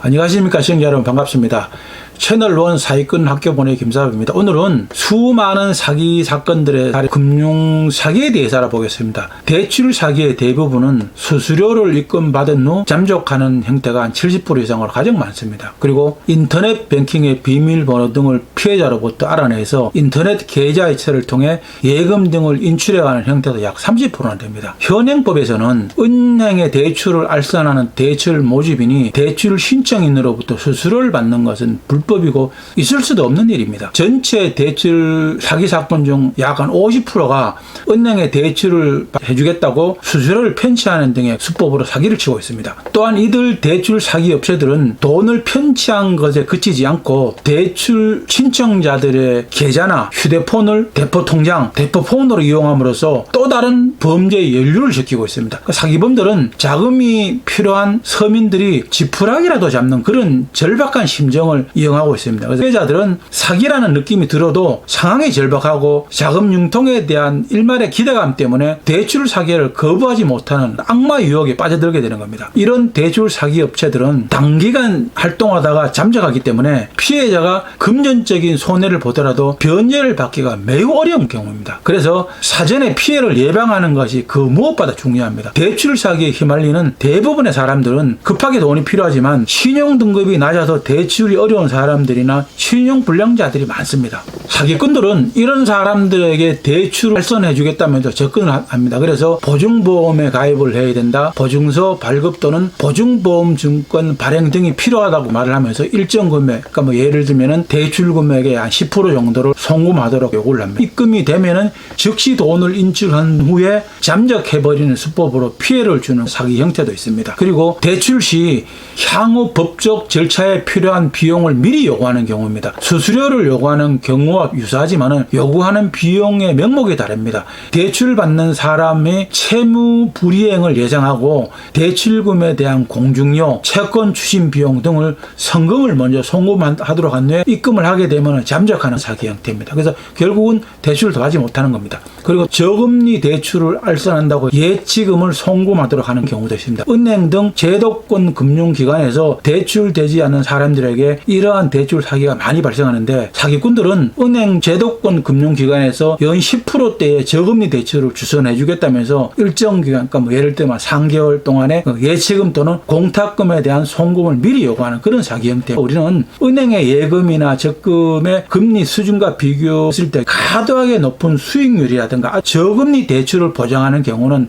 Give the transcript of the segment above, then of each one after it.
안녕하십니까 시청자 여러분, 반갑습니다. 채널1 사기꾼 학교 보내기 김사업입니다. 오늘은 수많은 사기 사건들의 금융 사기에 대해서 알아보겠습니다. 대출 사기의 대부분은 수수료를 입금받은 후 잠적하는 형태가 한 70% 이상으로 가장 많습니다. 그리고 인터넷 뱅킹의 비밀번호 등을 피해자로부터 알아내서 인터넷 계좌이체를 통해 예금 등을 인출해가는 형태도 약 30%나 됩니다. 현행법에서는 은행의 대출을 알선하는 대출 모집인이 대출 신청인으로부터 수수료를 받는 것은 불법이고 있을 수도 없는 일입니다. 전체 대출 사기 사건 중 약 한 50%가 은행에 대출을 해주겠다고 수수료를 편취하는 등의 수법으로 사기를 치고 있습니다. 또한 이들 대출 사기 업체들은 돈을 편취한 것에 그치지 않고 대출 신청자들의 계좌나 휴대폰을 대포 통장, 대포폰으로 이용함으로써 또 다른 범죄의 연루를 시키고 있습니다. 사기범들은 자금이 필요한 서민들이 지푸라기라도 잡는 그런 절박한 심정을 이용하고 있습니다. 그래서 피해자들은 사기라는 느낌이 들어도 상황이 절박하고 자금 융통에 대한 일말의 기대감 때문에 대출 사기를 거부하지 못하는 악마 유혹에 빠져들게 되는 겁니다. 이런 대출 사기 업체들은 단기간 활동하다가 잠적하기 때문에 피해자가 금전적인 손해를 보더라도 변제를 받기가 매우 어려운 경우입니다. 그래서 사전에 피해를 예방하는 것이 그 무엇보다 중요합니다. 대출 사기에 휘말리는 대부분의 사람들은 급하게 돈이 필요하지만 신용 등급이 낮아서 대출이 어려운 사람들이나 신용 불량자들이 많습니다. 사기꾼들은 이런 사람들에게 대출을 발선해 주겠다면서 접근을 합니다. 그래서 보증보험에 가입을 해야 된다, 보증서 발급 또는 보증보험 증권 발행 등이 필요하다고 말을 하면서 일정 금액, 그러니까 뭐 예를 들면은 대출 금액의 한 10% 정도를 송금하도록 요구를 합니다. 입금이 되면은 즉시 돈을 인출한 후에 잠적해버리는 수법으로 피해를 주는 사기 형태도 있습니다. 그리고 대출 시 향후 법적 절차에 필요한 비용을 미리 요구하는 경우입니다. 수수료를 요구하는 경우와 유사하지만 요구하는 비용의 명목이 다릅니다. 대출 받는 사람의 채무 불이행을 예상하고 대출금에 대한 공증료, 채권 추심 비용 등을 성금을 먼저 송금하도록 한 후에 입금을 하게 되면 잠적하는 사기 형태입니다. 그래서 결국은 대출을 더 하지 못하는 겁니다. 그리고 저금리 대출을 알선한다고 예치금을 송금하도록 하는 경우도 있습니다. 은행 등 제도권 금융기관에서 대출되지 않는 사람들에게 이러한 대출 사기가 많이 발생하는데, 사기꾼들은 은행 제도권 금융기관에서 연 10%대의 저금리 대출을 주선해 주겠다면서 일정 기간, 그러니까 뭐 예를 들면 3개월 동안의 예치금 또는 공탁금에 대한 송금을 미리 요구하는 그런 사기 형태. 우리는 은행의 예금이나 적금의 금리 수준과 비교했을 때 과도하게 높은 수익률이라든가 저금리 대출을 보장하는 경우는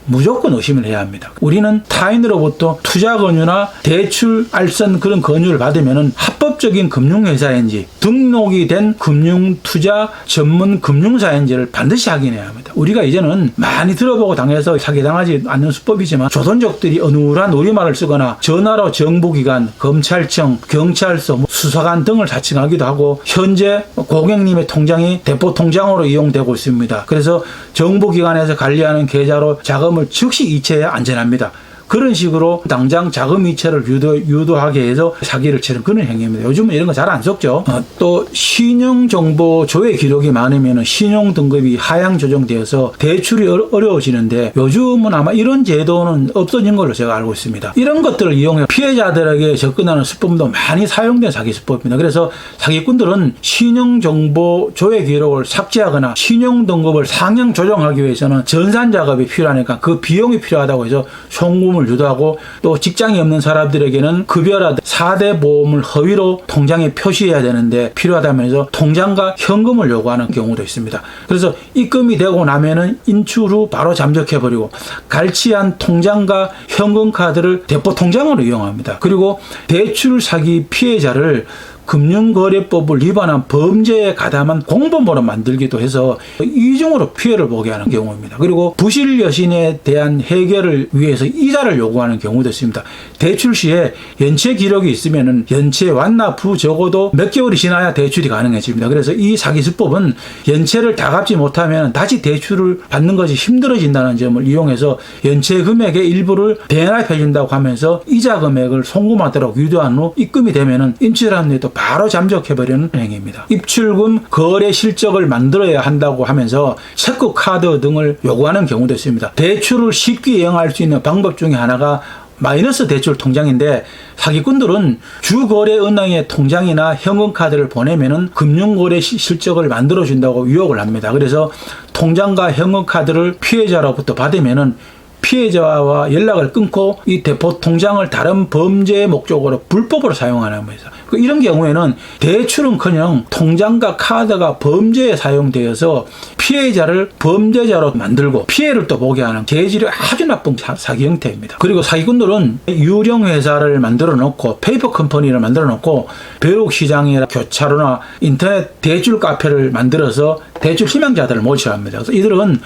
무조건 의심을 해야 합니다. 우리는 타인으로부터 투자 권유나 대출 알선 그런 권유를 받으면 합법적인 금융회사인지 등록이 된 금융투자 전문 금융사인지를 반드시 확인해야 합니다. 우리가 이제는 많이 들어보고 당해서 사기당하지 않는 수법이지만 조선족들이 어눌한 우리말을 쓰거나 전화로 정부기관, 검찰청, 경찰서, 수사관 등을 사칭하기도 하고 현재 고객님의 통장이 대포통장으로 이용되고 있습니다. 그래서 정부기관에서 관리하는 계좌로 자금을 즉시 이체해야 안전합니다. 그런 식으로 당장 자금 이체를 유도하게 해서 사기를 치는 그런 행위입니다. 요즘은 이런 거 잘 안 속죠. 또 신용정보 조회 기록이 많으면 신용 등급이 하향 조정되어서 대출이 어려워지는데, 요즘은 아마 이런 제도는 없어진 걸로 제가 알고 있습니다. 이런 것들을 이용해 피해자들에게 접근하는 수법도 많이 사용된 사기 수법입니다. 그래서 사기꾼들은 신용정보 조회 기록을 삭제하거나 신용 등급을 상향 조정하기 위해서는 전산 작업이 필요하니까 그 비용이 필요하다고 해서 송금을 유도하고, 또 직장이 없는 사람들에게는 급여라든지 4대 보험을 허위로 통장에 표시해야 되는데 필요하다면서 통장과 현금을 요구하는 경우도 있습니다. 그래서 입금이 되고 나면은 인출 후 바로 잠적해버리고 갈취한 통장과 현금 카드를 대포 통장으로 이용합니다. 그리고 대출 사기 피해자를 금융거래법을 위반한 범죄에 가담한 공범으로 만들기도 해서 이중으로 피해를 보게 하는 경우입니다. 그리고 부실 여신에 대한 해결을 위해서 이자를 요구하는 경우도 있습니다. 대출 시에 연체 기록이 있으면 연체 완납 후 적어도 몇 개월이 지나야 대출이 가능해집니다. 그래서 이 사기 수법은 연체를 다 갚지 못하면 다시 대출을 받는 것이 힘들어진다는 점을 이용해서 연체 금액의 일부를 대납해 준다고 하면서 이자 금액을 송금하도록 유도한 후 입금이 되면 인출한 후에도 바로 잠적해버리는 행위입니다. 입출금 거래 실적을 만들어야 한다고 하면서 체크 카드 등을 요구하는 경우도 있습니다. 대출을 쉽게 이용할 수 있는 방법 중에 하나가 마이너스 대출 통장인데 사기꾼들은 주거래은행의 통장이나 현금카드를 보내면은 금융거래 실적을 만들어준다고 유혹을 합니다. 그래서 통장과 현금카드를 피해자로부터 받으면은 피해자와 연락을 끊고 이 대포 통장을 다른 범죄 목적으로 불법으로 사용하는 겁니다. 이런 경우에는 대출은커녕 통장과 카드가 범죄에 사용되어서 피해자를 범죄자로 만들고 피해를 또 보게 하는 재질이 아주 나쁜 사기 형태입니다. 그리고 사기꾼들은 유령 회사를 만들어 놓고 페이퍼 컴퍼니를 만들어 놓고 벼룩시장이나 교차로나 인터넷 대출 카페를 만들어서 대출 희망자들을 모집합니다. 그래서 이들은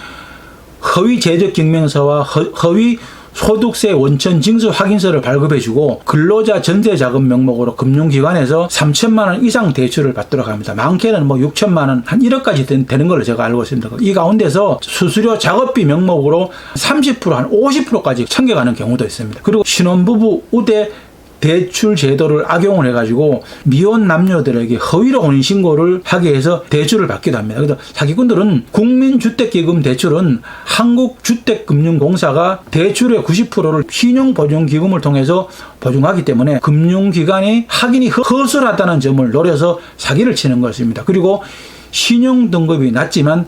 허위 재적 증명서와 허위 소득세 원천 징수 확인서를 발급해주고 근로자 전세자금 명목으로 금융기관에서 3천만 원 이상 대출을 받도록 합니다. 많게는 6천만 원, 한 1억까지 되는 걸로 제가 알고 있습니다. 이 가운데서 수수료 작업비 명목으로 30%, 한 50%까지 챙겨가는 경우도 있습니다. 그리고 신혼부부 우대 대출 제도를 악용을 해가지고 미혼 남녀들에게 허위로 혼인신고를 하게 해서 대출을 받기도 합니다. 그래서 사기꾼들은 국민주택기금 대출은 한국주택금융공사가 대출의 90%를 신용보증기금을 통해서 보증하기 때문에 금융기관이 확인이 허술하다는 점을 노려서 사기를 치는 것입니다. 그리고 신용등급이 낮지만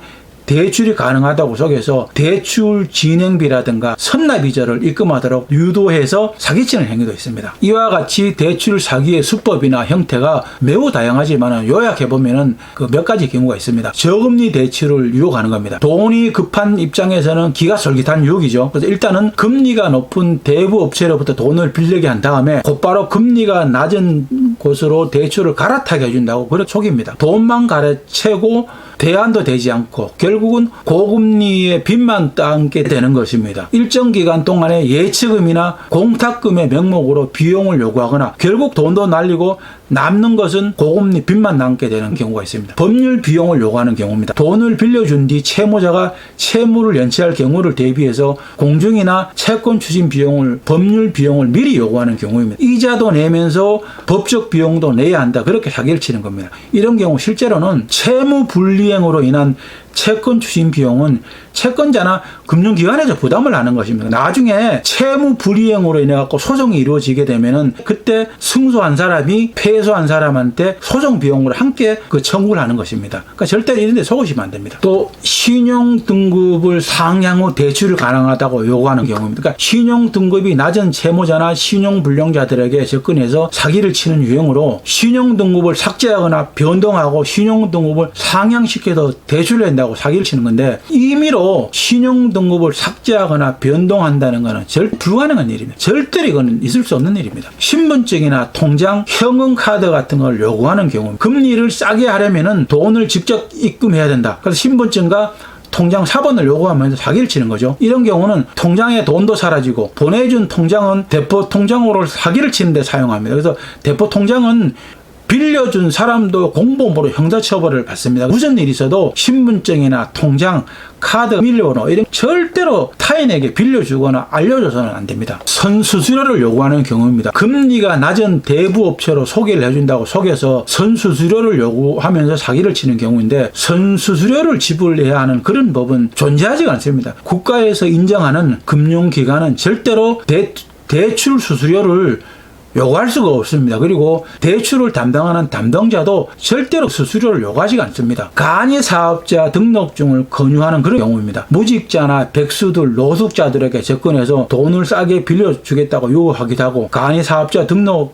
대출이 가능하다고 속여서 대출 진행비라든가 선납이자를 입금하도록 유도해서 사기치는 행위도 있습니다. 이와 같이 대출 사기의 수법이나 형태가 매우 다양하지만 요약해보면 몇 가지 경우가 있습니다. 저금리 대출을 유혹하는 겁니다. 돈이 급한 입장에서는 기가 솔깃한 유혹이죠. 그래서 일단은 금리가 높은 대부 업체로부터 돈을 빌리게 한 다음에 곧바로 금리가 낮은 곳으로 대출을 갈아타게 해준다고 그렇게 속입니다. 돈만 갈아채고 대안도 되지 않고 결국은 고금리의 빚만 따게 되는 것입니다. 일정 기간 동안에 예치금이나 공탁금의 명목으로 비용을 요구하거나 결국 돈도 날리고 남는 것은 고금리 빚만 남게 되는 경우가 있습니다. 법률 비용을 요구하는 경우입니다. 돈을 빌려준 뒤 채무자가 채무를 연체할 경우를 대비해서 공증이나 채권 추진 비용을 법률 비용을 미리 요구하는 경우입니다. 이자도 내면서 법적 비용도 내야 한다. 그렇게 사기를 치는 겁니다. 이런 경우 실제로는 채무 불이행으로 인한 채권 추진 비용은 채권자나 금융기관에서 부담을 하는 것입니다. 나중에 채무 불이행으로 인해 갖고 소송이 이루어지게 되면은 그때 승소한 사람이 패소한 사람한테 소송 비용을 함께 청구를 하는 것입니다. 그러니까 절대 이런 데 속으시면 안 됩니다. 또 신용 등급을 상향 후 대출이 가능하다고 요구하는 경우입니다. 그러니까 신용 등급이 낮은 채무자나 신용 불량자들에게 접근해서 사기를 치는 유형으로 신용 등급을 삭제하거나 변동하고 신용 등급을 상향시켜서 대출을 한다고 사기를 치는 건데 임의로 신용 등급을 삭제하거나 변동한다는 것은 불가능한 일입니다. 절대로 이거는 있을 수 없는 일입니다. 신분증이나 통장, 현금카드 같은 걸 요구하는 경우 금리를 싸게 하려면은 돈을 직접 입금해야 된다. 그래서 신분증과 통장 사본을 요구하면서 사기를 치는 거죠. 이런 경우는 통장에 돈도 사라지고 보내준 통장은 대포 통장으로 사기를 치는데 사용합니다. 그래서 대포 통장은 빌려준 사람도 공범으로 형사처벌을 받습니다. 무슨 일이 있어도 신분증이나 통장, 카드, 비밀번호 이런 절대로 타인에게 빌려주거나 알려줘서는 안 됩니다. 선수수료를 요구하는 경우입니다. 금리가 낮은 대부 업체로 소개를 해준다고 속여서 선수수료를 요구하면서 사기를 치는 경우인데 선수수료를 지불해야 하는 그런 법은 존재하지 않습니다. 국가에서 인정하는 금융기관은 절대로 대출 수수료를 요구할 수가 없습니다. 그리고 대출을 담당하는 담당자도 절대로 수수료를 요구하지 않습니다. 간이 사업자 등록증을 권유하는 그런 경우입니다. 무직자나 백수들, 노숙자들에게 접근해서 돈을 싸게 빌려주겠다고 요구하기도 하고 간이 사업자 등록을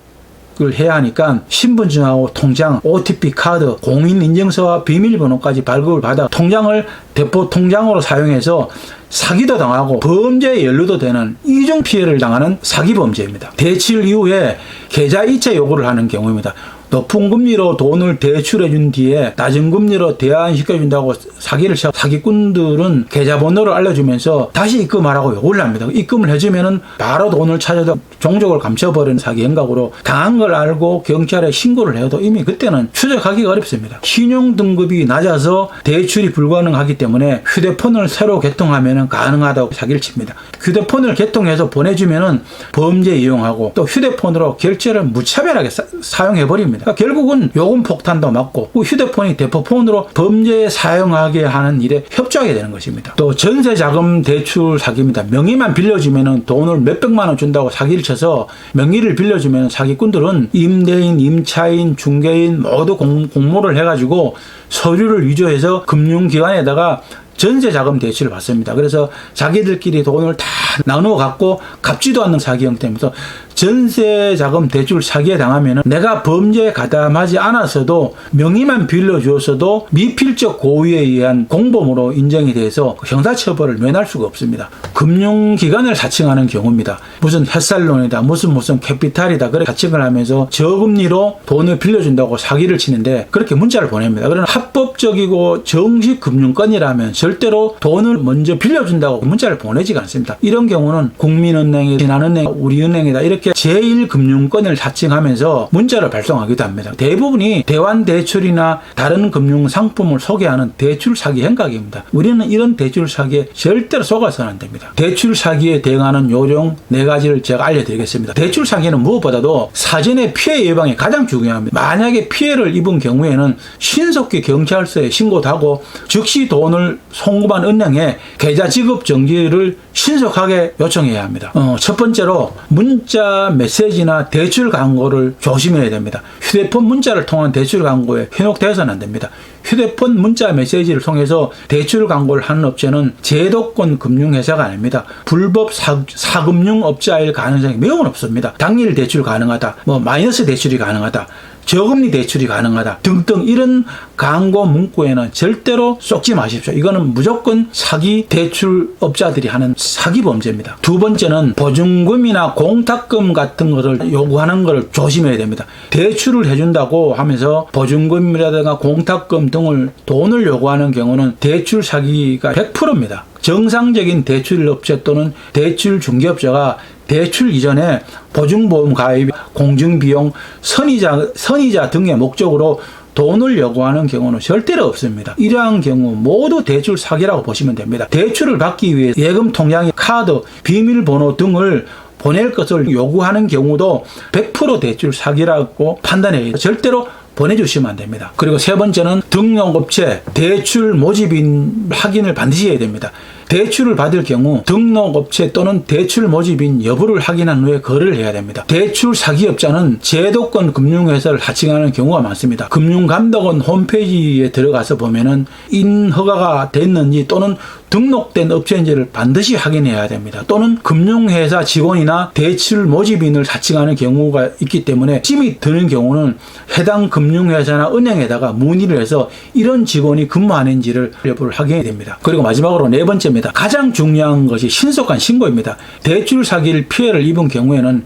해야 하니까 신분증하고 통장, OTP 카드, 공인인증서와 비밀번호까지 발급을 받아 통장을 대포 통장으로 사용해서 사기도 당하고 범죄에 연루도 되는 이중 피해를 당하는 사기 범죄입니다. 대출 이후에 계좌 이체 요구를 하는 경우입니다. 높은 금리로 돈을 대출해 준 뒤에 낮은 금리로 대환시켜 준다고 사기를 쳐 사기꾼들은 계좌번호를 알려주면서 다시 입금하라고 요구를 합니다. 입금을 해주면은 바로 돈을 찾아서 종족을 감춰버리는 사기 행각으로 당한 걸 알고 경찰에 신고를 해도 이미 그때는 추적하기가 어렵습니다. 신용 등급이 낮아서 대출이 불가능하기 때문에 휴대폰을 새로 개통하면 가능하다고 사기를 칩니다. 휴대폰을 개통해서 보내주면은 범죄에 이용하고 또 휴대폰으로 결제를 무차별하게 사용해버립니다. 그러니까 결국은 요금 폭탄도 맞고 휴대폰이 대포폰으로 범죄에 사용하게 하는 일에 협조하게 되는 것입니다. 또 전세자금 대출 사기입니다. 명의만 빌려주면 돈을 몇백만 원 준다고 사기를 쳐서 명의를 빌려주면 사기꾼들은 임대인, 임차인, 중개인 모두 공모를 해가지고 서류를 위조해서 금융기관에다가 전세자금 대출을 받습니다. 그래서 자기들끼리 돈을 다 나누어 갖고 갚지도 않는 사기 형태입니다. 전세자금 대출 사기에 당하면 내가 범죄에 가담하지 않았어도 명의만 빌려주었어도 미필적 고의에 의한 공범으로 인정이 돼서 형사처벌을 면할 수가 없습니다. 금융기관을 사칭하는 경우입니다. 무슨 햇살론이다, 무슨 캐피탈이다, 그렇게 사칭을 하면서 저금리로 돈을 빌려준다고 사기를 치는데 그렇게 문자를 보냅니다. 그러나 합법적이고 정식 금융권이라면 절대로 돈을 먼저 빌려준다고 문자를 보내지가 않습니다. 이런 경우는 국민은행이, 신한은행, 우리은행이다 이렇게 제1금융권을 사칭하면서 문자를 발송하기도 합니다. 대부분이 대환대출이나 다른 금융상품을 소개하는 대출 사기 행각입니다. 우리는 이런 대출 사기에 절대로 속아서는 안 됩니다. 대출 사기에 대응하는 요령 4가지를 제가 알려드리겠습니다. 대출 사기는 무엇보다도 사전에 피해 예방이 가장 중요합니다. 만약에 피해를 입은 경우에는 신속히 경찰서에 신고도 하고 즉시 돈을 송금한 은행에 계좌 지급 정지를 신속하게 요청해야 합니다. 첫 번째로 문자 메시지나 대출 광고를 조심해야 됩니다. 휴대폰 문자를 통한 대출 광고에 현혹되어서는 안 됩니다. 휴대폰 문자 메시지를 통해서 대출 광고를 하는 업체는 제도권 금융회사가 아닙니다. 불법 사금융업자일 가능성이 매우 높습니다. 당일 대출 가능하다, 마이너스 대출이 가능하다, 저금리 대출이 가능하다 등등 이런 광고 문구에는 절대로 쏙지 마십시오. 이거는 무조건 사기 대출업자들이 하는 사기 범죄입니다. 두 번째는 보증금이나 공탁금 같은 것을 요구하는 것을 조심해야 됩니다. 대출을 해준다고 하면서 보증금이라든가 공탁금 등을 돈을 요구하는 경우는 대출 사기가 100%입니다. 정상적인 대출업체 또는 대출 중개업자가 대출 이전에 보증보험 가입, 공증비용, 선이자 등의 목적으로 돈을 요구하는 경우는 절대로 없습니다. 이러한 경우 모두 대출 사기라고 보시면 됩니다. 대출을 받기 위해 예금 통장의 카드, 비밀번호 등을 보낼 것을 요구하는 경우도 100% 대출 사기라고 판단해요. 절대로 보내주시면 안 됩니다. 그리고 세 번째는 등록업체 대출 모집인 확인을 반드시 해야 됩니다. 대출을 받을 경우 등록업체 또는 대출 모집인 여부를 확인한 후에 거래를 해야 됩니다. 대출 사기업자는 제도권 금융회사를 사칭하는 경우가 많습니다. 금융감독원 홈페이지에 들어가서 보면은 인허가가 됐는지 또는 등록된 업체인지를 반드시 확인해야 됩니다. 또는 금융회사 직원이나 대출 모집인을 사칭하는 경우가 있기 때문에 찜이 드는 경우는 해당 금융회사나 은행에다가 문의를 해서 이런 직원이 근무하는지를 여부를 확인해야 됩니다. 그리고 마지막으로 네 번째입니다. 가장 중요한 것이 신속한 신고입니다. 대출 사기를 피해를 입은 경우에는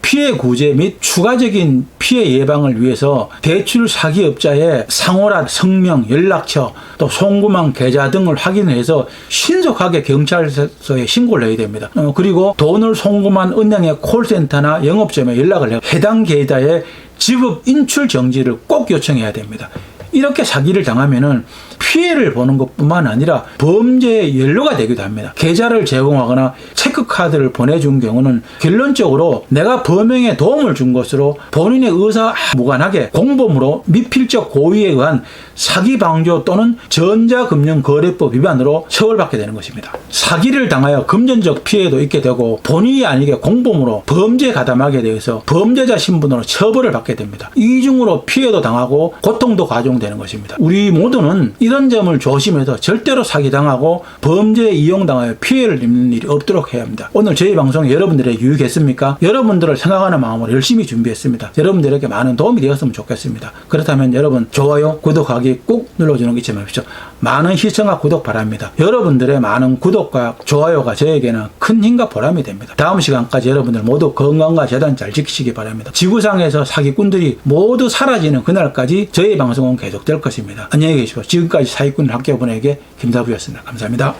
피해 구제 및 추가적인 피해 예방을 위해서 대출 사기업자의 상호라, 성명, 연락처, 또 송금한 계좌 등을 확인해서 신속하게 경찰서에 신고를 해야 됩니다. 그리고 돈을 송금한 은행의 콜센터나 영업점에 연락을 해요. 해당 계좌의 지급 인출 정지를 꼭 요청해야 됩니다. 이렇게 사기를 당하면은 피해를 보는 것뿐만 아니라 범죄의 연루가 되기도 합니다. 계좌를 제공하거나 체크카드를 보내준 경우는 결론적으로 내가 범행에 도움을 준 것으로 본인의 의사와 무관하게 공범으로 미필적 고의에 의한 사기방조 또는 전자금융거래법 위반으로 처벌받게 되는 것입니다. 사기를 당하여 금전적 피해도 있게 되고 본인이 아니게 공범으로 범죄에 가담하게 되어서 범죄자 신분으로 처벌을 받게 됩니다. 이중으로 피해도 당하고 고통도 가중되는 것입니다. 우리 모두는 이런 점을 조심해서 절대로 사기당하고 범죄에 이용당하여 피해를 입는 일이 없도록 해야 합니다. 오늘 저희 방송이 여러분들에게 유익했습니까? 여러분들을 생각하는 마음으로 열심히 준비했습니다. 여러분들에게 많은 도움이 되었으면 좋겠습니다. 그렇다면 여러분 좋아요, 구독하기 꼭 눌러주는 거 잊지 마십시오. 많은 시청과 구독 바랍니다. 여러분들의 많은 구독과 좋아요가 저에게는 큰 힘과 보람이 됩니다. 다음 시간까지 여러분들 모두 건강과 재단 잘 지키시기 바랍니다. 지구상에서 사기꾼들이 모두 사라지는 그날까지 저희 방송은 계속될 것입니다. 안녕히 계십시오. 지금까지 사기꾼 학교분에게 김사부였습니다. 감사합니다.